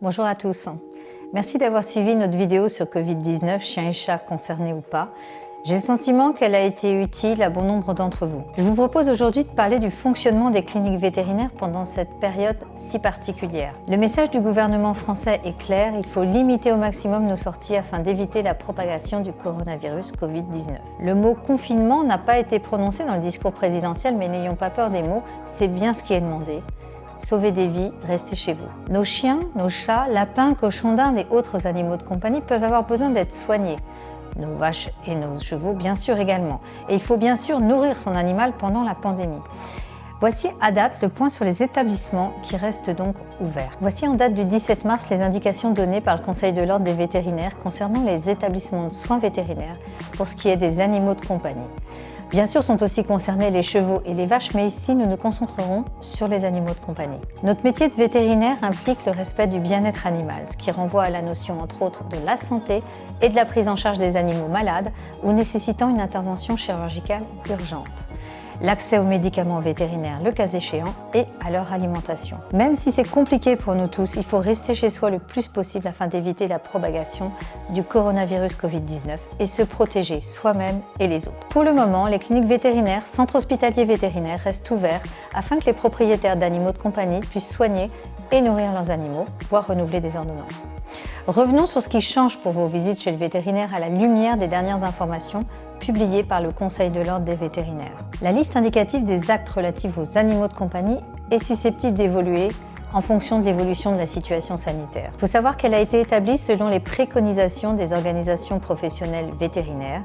Bonjour à tous. Merci d'avoir suivi notre vidéo sur Covid-19, chiens et chats concernés ou pas. J'ai le sentiment qu'elle a été utile à bon nombre d'entre vous. Je vous propose aujourd'hui de parler du fonctionnement des cliniques vétérinaires pendant cette période si particulière. Le message du gouvernement français est clair, il faut limiter au maximum nos sorties afin d'éviter la propagation du coronavirus Covid-19. Le mot confinement n'a pas été prononcé dans le discours présidentiel, mais n'ayons pas peur des mots, c'est bien ce qui est demandé. Sauvez des vies, restez chez vous. Nos chiens, nos chats, lapins, cochons d'Inde et autres animaux de compagnie peuvent avoir besoin d'être soignés. Nos vaches et nos chevaux, bien sûr également. Et il faut bien sûr nourrir son animal pendant la pandémie. Voici à date le point sur les établissements qui restent donc ouverts. Voici en date du 17 mars les indications données par le Conseil de l'Ordre des vétérinaires concernant les établissements de soins vétérinaires pour ce qui est des animaux de compagnie. Bien sûr sont aussi concernés les chevaux et les vaches, mais ici nous nous concentrerons sur les animaux de compagnie. Notre métier de vétérinaire implique le respect du bien-être animal, ce qui renvoie à la notion entre autres de la santé et de la prise en charge des animaux malades ou nécessitant une intervention chirurgicale urgente. L'accès aux médicaments vétérinaires, le cas échéant, et à leur alimentation. Même si c'est compliqué pour nous tous, il faut rester chez soi le plus possible afin d'éviter la propagation du coronavirus Covid-19 et se protéger soi-même et les autres. Pour le moment, les cliniques vétérinaires, centres hospitaliers vétérinaires restent ouverts afin que les propriétaires d'animaux de compagnie puissent soigner et nourrir leurs animaux, voire renouveler des ordonnances. Revenons sur ce qui change pour vos visites chez le vétérinaire à la lumière des dernières informations publiées par le Conseil de l'Ordre des vétérinaires. La liste indicative des actes relatifs aux animaux de compagnie est susceptible d'évoluer en fonction de l'évolution de la situation sanitaire. Il faut savoir qu'elle a été établie selon les préconisations des organisations professionnelles vétérinaires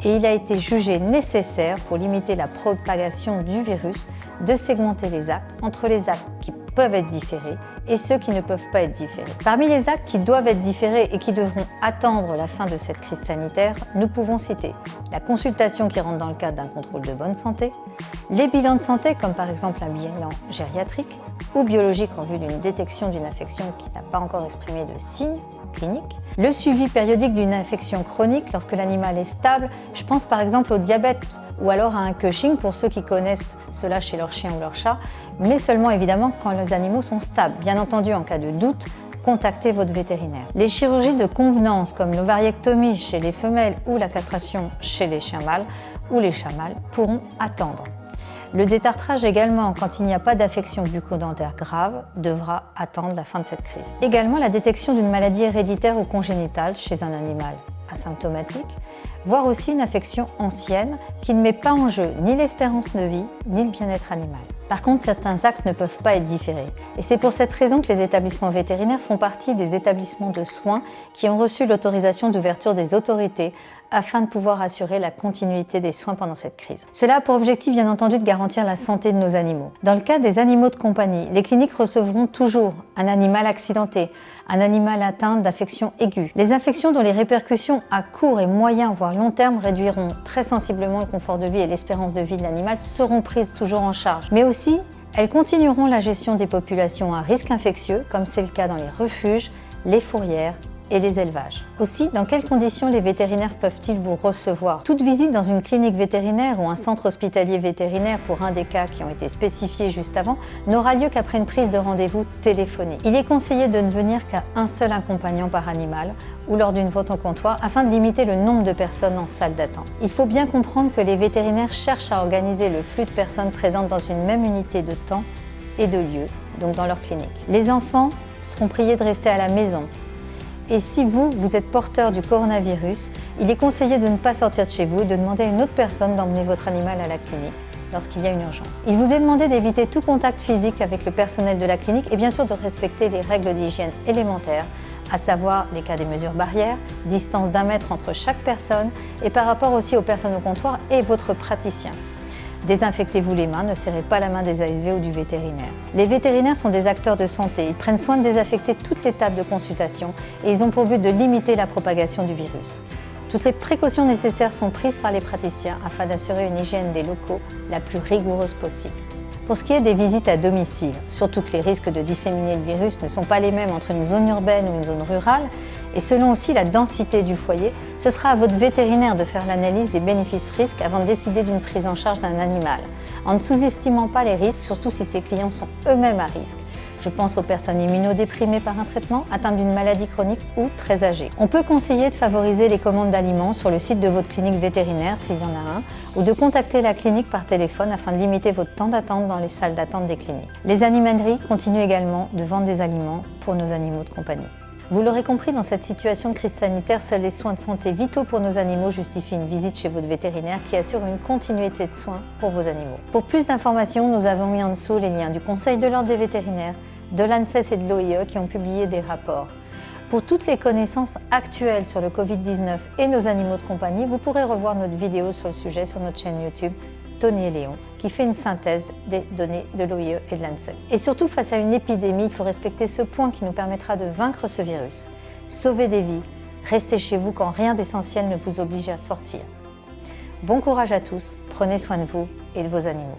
et il a été jugé nécessaire pour limiter la propagation du virus de segmenter les actes entre les actes qui peuvent être différés et ceux qui ne peuvent pas être différés. Parmi les actes qui doivent être différés et qui devront attendre la fin de cette crise sanitaire, nous pouvons citer la consultation qui rentre dans le cadre d'un contrôle de bonne santé, les bilans de santé comme par exemple un bilan gériatrique ou biologique en vue d'une détection d'une infection qui n'a pas encore exprimé de signes cliniques, le suivi périodique d'une infection chronique lorsque l'animal est stable, je pense par exemple au diabète ou alors à un Cushing pour ceux qui connaissent cela chez leur chien ou leur chat, mais seulement évidemment quand les animaux sont stables. Bien entendu, en cas de doute, contactez votre vétérinaire. Les chirurgies de convenance comme l'ovariectomie chez les femelles ou la castration chez les chiens mâles ou les chats mâles pourront attendre. Le détartrage également, quand il n'y a pas d'affection bucco-dentaire grave, devra attendre la fin de cette crise. Également la détection d'une maladie héréditaire ou congénitale chez un animal asymptomatique, voire aussi une affection ancienne qui ne met pas en jeu ni l'espérance de vie ni le bien-être animal. Par contre, certains actes ne peuvent pas être différés. Et c'est pour cette raison que les établissements vétérinaires font partie des établissements de soins qui ont reçu l'autorisation d'ouverture des autorités afin de pouvoir assurer la continuité des soins pendant cette crise. Cela a pour objectif, bien entendu, de garantir la santé de nos animaux. Dans le cas des animaux de compagnie, les cliniques recevront toujours un animal accidenté, un animal atteint d'affections aiguës. Les infections dont les répercussions à court et moyen, voire long terme, réduiront très sensiblement le confort de vie et l'espérance de vie de l'animal seront prises toujours en charge. Mais aussi, elles continueront la gestion des populations à risque infectieux, comme c'est le cas dans les refuges, les fourrières et les élevages. Aussi, dans quelles conditions les vétérinaires peuvent-ils vous recevoir? Toute visite dans une clinique vétérinaire ou un centre hospitalier vétérinaire, pour un des cas qui ont été spécifiés juste avant, n'aura lieu qu'après une prise de rendez-vous téléphonique. Il est conseillé de ne venir qu'à un seul accompagnant par animal ou lors d'une vente au comptoir afin de limiter le nombre de personnes en salle d'attente. Il faut bien comprendre que les vétérinaires cherchent à organiser le flux de personnes présentes dans une même unité de temps et de lieu, donc dans leur clinique. Les enfants seront priés de rester à la maison. Et si vous êtes porteur du coronavirus, il est conseillé de ne pas sortir de chez vous et de demander à une autre personne d'emmener votre animal à la clinique lorsqu'il y a une urgence. Il vous est demandé d'éviter tout contact physique avec le personnel de la clinique et bien sûr de respecter les règles d'hygiène élémentaires, à savoir les cas des mesures barrières, distance d'1 mètre entre chaque personne et par rapport aussi aux personnes au comptoir et votre praticien. Désinfectez-vous les mains, ne serrez pas la main des ASV ou du vétérinaire. Les vétérinaires sont des acteurs de santé, ils prennent soin de désinfecter toutes les tables de consultation et ils ont pour but de limiter la propagation du virus. Toutes les précautions nécessaires sont prises par les praticiens afin d'assurer une hygiène des locaux la plus rigoureuse possible. Pour ce qui est des visites à domicile, surtout que les risques de disséminer le virus ne sont pas les mêmes entre une zone urbaine ou une zone rurale, et selon aussi la densité du foyer, ce sera à votre vétérinaire de faire l'analyse des bénéfices-risques avant de décider d'une prise en charge d'un animal, en ne sous-estimant pas les risques, surtout si ses clients sont eux-mêmes à risque. Je pense aux personnes immunodéprimées par un traitement, atteintes d'une maladie chronique ou très âgées. On peut conseiller de favoriser les commandes d'aliments sur le site de votre clinique vétérinaire s'il y en a un, ou de contacter la clinique par téléphone afin de limiter votre temps d'attente dans les salles d'attente des cliniques. Les animaleries continuent également de vendre des aliments pour nos animaux de compagnie. Vous l'aurez compris, dans cette situation de crise sanitaire, seuls les soins de santé vitaux pour nos animaux justifient une visite chez votre vétérinaire qui assure une continuité de soins pour vos animaux. Pour plus d'informations, nous avons mis en dessous les liens du Conseil de l'Ordre des vétérinaires, de l'ANSES et de l'OIE qui ont publié des rapports. Pour toutes les connaissances actuelles sur le Covid-19 et nos animaux de compagnie, vous pourrez revoir notre vidéo sur le sujet sur notre chaîne YouTube Tony et Léon, qui fait une synthèse des données de l'OIE et de l'ANSES. Et surtout, face à une épidémie, il faut respecter ce point qui nous permettra de vaincre ce virus. Sauver des vies, restez chez vous quand rien d'essentiel ne vous oblige à sortir. Bon courage à tous, prenez soin de vous et de vos animaux.